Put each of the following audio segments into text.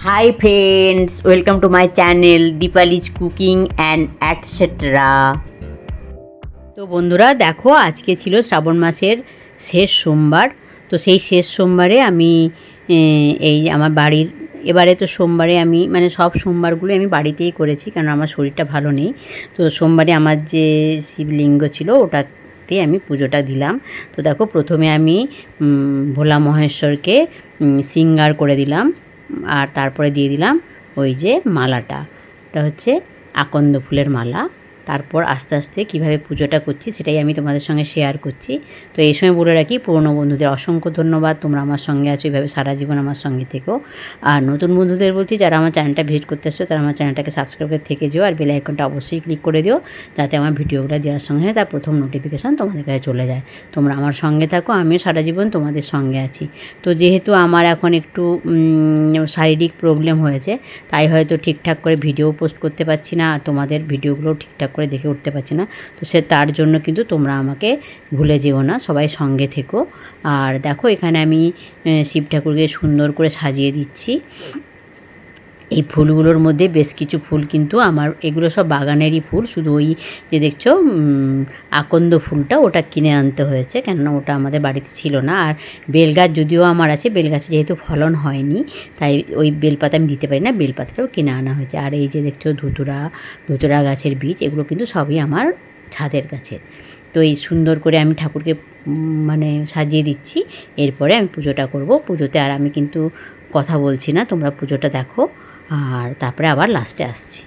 High friends, welcome to my channel Dipali's cooking and etcetera. তো বন্ধুরা দেখো, আজকে ছিল শ্রাবণ মাসের শেষ সোমবার। তো সেই শেষ সোমবারে আমি এই আমার বাড়ির এবারে তো সোমবারে আমি সব সোমবারগুলো আমি বাড়িতেই করেছি, কারণ আমার শরীরটা ভালো নেই। তো সোমবারে আমার যে শিবলিঙ্গ ছিল ওটাতে আমি পুজোটা দিলাম। তো দেখো, প্রথমে আমি ভোলা মহেশ্বরকে সিঙ্গার করে দিলাম, আর তারপরে দিয়ে দিলাম ওই যে মালাটা, ওটা হচ্ছে আকন্দ ফুলের মালা। তারপর আস্তে আস্তে কীভাবে পুজোটা করছি সেটাই আমি তোমাদের সঙ্গে শেয়ার করছি। তো এই সময় বলে রাখি, পুরনো বন্ধুদের অসংখ্য ধন্যবাদ, তোমরা আমার সঙ্গে আছো, এইভাবে সারা জীবন আমার সঙ্গে থেকো। আর নতুন বন্ধুদের বলছি, যারা আমার চ্যানেলটা ভিজিট করতে আসছো তারা আমার চ্যানেলটাকে সাবস্ক্রাইব করে থেকে যেও, আর বেল আইকনটা অবশ্যই ক্লিক করে দিও, যাতে আমার ভিডিওগুলো দেওয়ার সঙ্গে তার প্রথম নোটিফিকেশান তোমাদের কাছে চলে যায়। তোমরা আমার সঙ্গে থাকো, আমিও সারা জীবন তোমাদের সঙ্গে আছি। তো যেহেতু আমার এখন একটু শারীরিক প্রবলেম হয়েছে, তাই হয়তো ঠিকঠাক করে ভিডিও পোস্ট করতে পারছি না, আর তোমাদের ভিডিওগুলো ঠিকঠাক করে দেখে উঠতে পারছি না। তো তার জন্য কিন্তু তোমরা আমাকে ভুলে যেও না, সবাই সঙ্গে থেকো। আর দেখো, এখানে আমি শিব ঠাকুরকে সুন্দর করে সাজিয়ে দিচ্ছি। এই ফুলগুলোর মধ্যে বেশ কিছু ফুল কিন্তু আমার, এগুলো সব বাগানেরই ফুল, শুধু ওই যে দেখছো আকন্দ ফুলটা ওটা কিনে আনতে হয়েছে, কেননা ওটা আমাদের বাড়িতে ছিল না। আর বেলগাছ যদিও আমার আছে, বেলগাছে যেহেতু ফলন হয়নি তাই ওই বেলপাতা আমি দিতে পারি না, বেলপাতাটাও কিনে আনা হয়েছে। আর এই যে দেখছো ধুতুরা গাছের বীজ, এগুলো কিন্তু সবই আমার ছাদের গাছের। তো এই সুন্দর করে আমি ঠাকুরকে সাজিয়ে দিচ্ছি। এরপরে আমি পুজোটা করব। পুজোতে আর আমি কিন্তু কথা বলছি না, তোমরা পুজোটা দেখো, আর তারপরে আবার লাস্টে আসছি।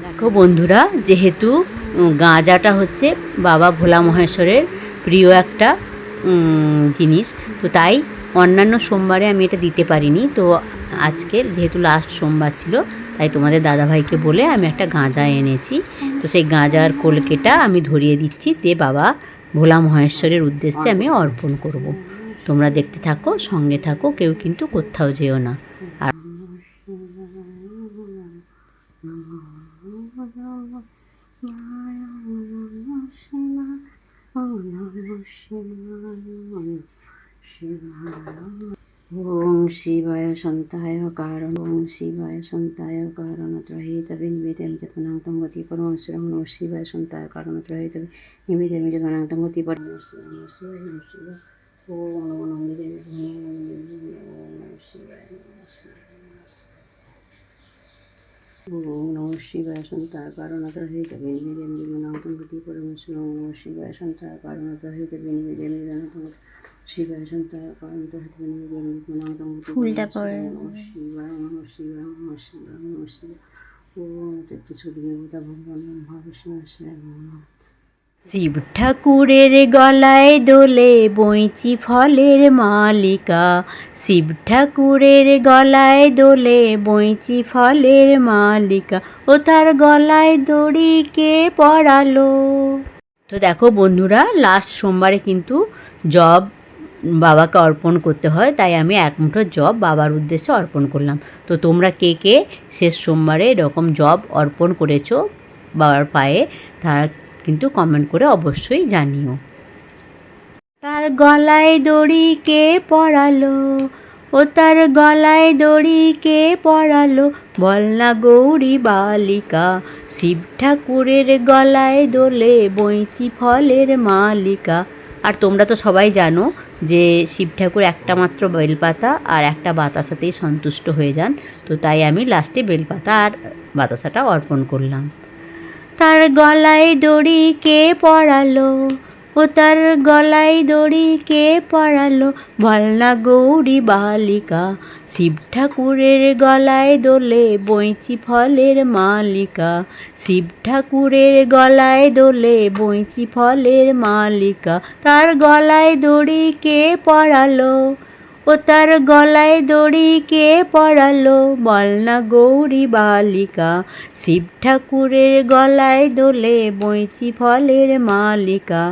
দেখো বন্ধুরা, যেহেতু গাঁজাটা হচ্ছে বাবা ভোলা মহেশ্বরের প্রিয় একটা জিনিস, তো তাই অন্যান্য সোমবারে আমি এটা দিতে পারিনি। তো আজকে যেহেতু লাস্ট সোমবার ছিল, তাই তোমাদের দাদাভাইকে বলে আমি একটা গাঁজা এনেছি। তো সেই গাঁজার কলকেটা আমি ধরিয়ে দিচ্ছি, দিয়ে বাবা ভোলা মহেশ্বরের উদ্দেশ্যে আমি অর্পণ করব। তোমরা দেখতে থাকো, সঙ্গে থাকো, কেউ কিন্তু কোথাও যেও না। আর ওং শিবায় সন্তায় কারণ, ওং শিবায় সন্তায় কারণত্রহিতবে নিবেদন যতনাং গতি পরমেশ্বরং নমঃ শিবায় সন্তায় কারণত্রহিতবে নিবেদন যতনাং গতি পরমেশ্বরং নমঃ শিবায় নমঃ শিবায়। ওম নমো নন্দে শিবায় ওম নমঃ শিবায় সন্তায় কারণত্রহিতবে নিবেদন যতনাং গতি পরমেশ্বরং নমঃ শিবায় সন্তায় কারণত্রহিতবে নিবেদন যতনাং শিবায় সন্তায় কারণত্রহিতবে নিবেদন যতনাং ফুলটা পড়ে শিবায় নমঃ শিবায় নমঃ শিবায় নমঃ শিবায়। ওম তেত্রিশ দেবতা ভগবান মহাবিষ্ণু। শিব ঠাকুরের গলায় দোলে বইচি ফলের মালিকা, শিব ঠাকুরের গলায় দোলে বইচি ফলের মালিকা, ও তার গলায় দড়ি কে পরালো। তো দেখো বন্ধুরা, লাস্ট সোমবারে কিন্তু জব বাবাকে অর্পণ করতে হয়, তাই আমি এক মুঠো জব বাবার উদ্দেশ্যে অর্পণ করলাম। তো তোমরা কে কে শেষ সোমবারে এরকম জব অর্পণ করেছো বাবার পায়ে, তারা কিন্তু কমেন্ট করে অবশ্যই জানিও। তার গলায় দড়ি কে পরালো, ও তার গলায় দড়ি কে পরালো, বল না গৌরী বালিকা, শিব ঠাকুরের গলায় দোলে বইচি ফলের মালিকা। আর তোমরা তো সবাই জানো যে শিব ঠাকুর একটা মাত্র বেলপাতা আর একটা বাতাসাতেই সন্তুষ্ট হয়ে যান। তো তাই আমি লাস্টে বেলপাতা আর বাতাসাটা অর্পণ করলাম। তার গলায় দড়ি কে পরালো, ও তার গলায় দড়ি কে পরালো, বল না গৌরী বালিকা, শিব ঠাকুরের গলায় দোলে বইচি ফলের মালিকা, শিব ঠাকুরের গলায় দোলে বইচি ফলের মালিকা, তার গলায় দড়ি কে পরালো, ও তার গলায় দড়ি কে পরালো, বল না গৌরী বালিকা, শিব ঠাকুরের গলায় দোলে বইচি ফলের মালিকা।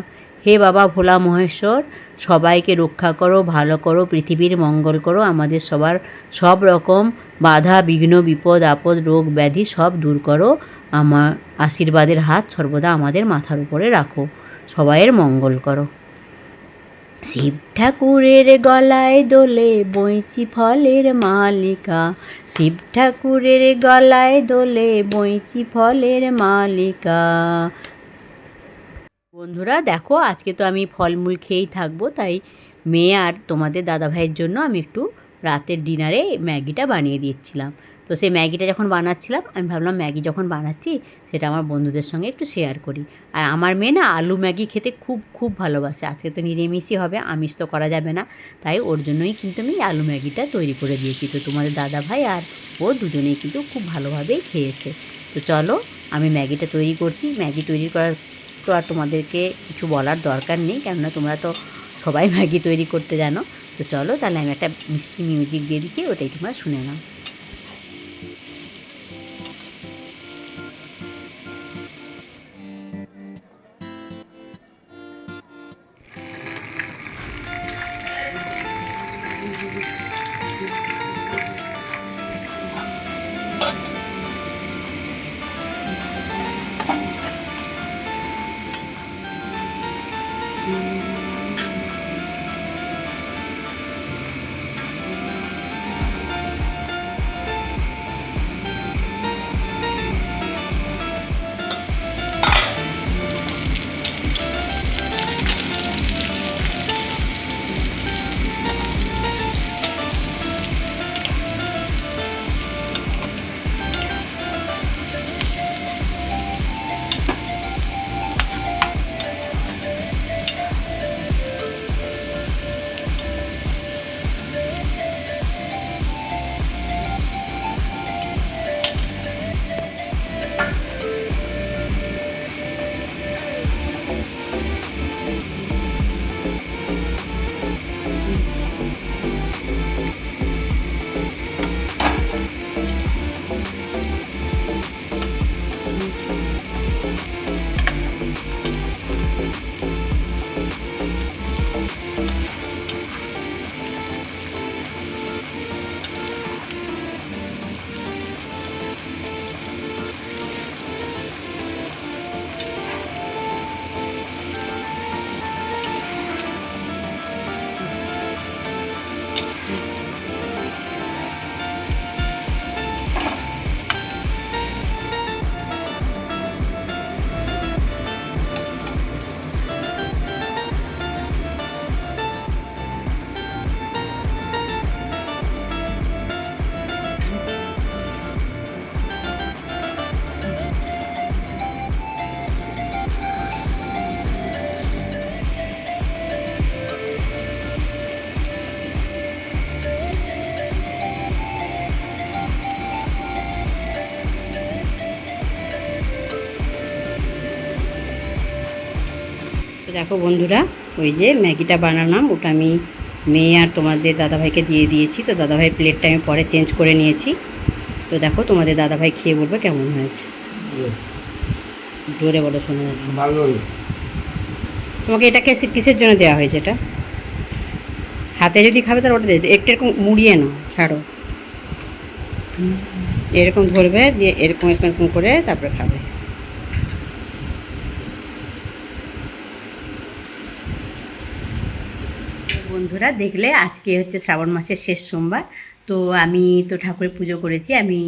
হে বাবা ভোলা মহেশ্বর, সবাইকে রক্ষা করো, ভালো করো, পৃথিবীর মঙ্গল করো, আমাদের সবার সব রকম বাধা বিঘ্ন বিপদ আপদ রোগ ব্যাধি সব দূর করো, আমার আশীর্বাদের হাত সর্বদা আমাদের মাথার উপরে রাখো, সবাইয়ের মঙ্গল করো। শিব ঠাকুরের গলায় দোলে বইচি ফলের মালিকা, শিব ঠাকুরের গলায় দোলে বইচি ফলের মালিকা। বন্ধুরা দেখো, আজকে তো আমি ফলমূল খেয়েই থাকবো, তাই মেয়ে আর তোমাদের দাদাভাইয়ের জন্য আমি একটু রাতের ডিনারে ম্যাগিটা বানিয়ে দিচ্ছিলাম। তো সেই ম্যাগিটা যখন বানাচ্ছিলাম আমি ভাবলাম ম্যাগি যখন বানাচ্ছি সেটা আমার বন্ধুদের সঙ্গে একটু শেয়ার করি। আর আমার মেয়ে না আলু ম্যাগি খেতে খুব খুব ভালোবাসে। আজকে তো নিরামিষই হবে, আমিষ তো করা যাবে না, তাই ওর জন্যই কিন্তু আমি আলু ম্যাগিটা তৈরি করে দিয়েছি। তো তোমাদের দাদাভাই আর ও দুজনেই কিন্তু খুব ভালোভাবেই খেয়েছে। তো চলো আমি ম্যাগিটা তৈরি করছি। ম্যাগি তৈরি করার তো আর তোমাদেরকে কিছু বলার দরকার নেই, কেননা তোমরা তো সবাই ম্যাগি তৈরি করতে জানো। তো চলো তাহলে আমি একটা মিষ্টি মিউজিক দিয়ে দিচ্ছি, ওটাই তোমরা শুনে নাও। তো দেখো বন্ধুরা, ওই যে ম্যাগিটা বানালাম ওটা আমি মেয়ে আর তোমাদের দাদাভাইকে দিয়ে দিয়েছি। তো দাদাভাই প্লেটটা আমি পরে চেঞ্জ করে নিয়েছি। তো দেখো তোমাদের দাদাভাই খেয়ে বলবে কেমন হয়েছে। জোরে বলো, শোনা যাচ্ছে। তোমাকে এটা কিসের জন্য দেওয়া হয়েছে? এটা হাতে যদি খাবে তাহলে ওটা একটু এরকম মুড়িয়ে নাও, ছাড়ো, এরকম ধরবে দিয়ে এরকম এরকম এরকম করে তারপরে খাবে। বন্ধুরা দেখলে আজকে হচ্ছে শ্রাবণ মাসের শেষ সোমবার। তো আমি তো ঠাকুরের পুজো করেছি, আমি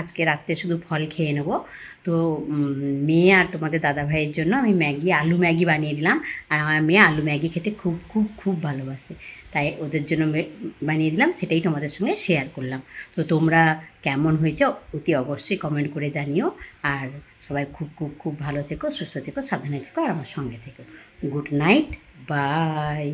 আজকে রাত্রে শুধু ফল খেয়ে নেবো। তো মেয়ে আর তোমাদের দাদাভাইয়ের জন্য আমি আলু ম্যাগি বানিয়ে দিলাম। আর আমার মেয়ে আলু ম্যাগি খেতে খুব খুব খুব ভালোবাসে, তাই ওদের জন্য বানিয়ে দিলাম, সেটাই তোমাদের সঙ্গে শেয়ার করলাম। তো তোমরা কেমন হয়েছে অতি অবশ্যই কমেন্ট করে জানিও। আর সবাই খুব খুব খুব ভালো থেকো, সুস্থ থেকো, সাবধানে থেকো, আর আমার সঙ্গে থেকো। Good night, by.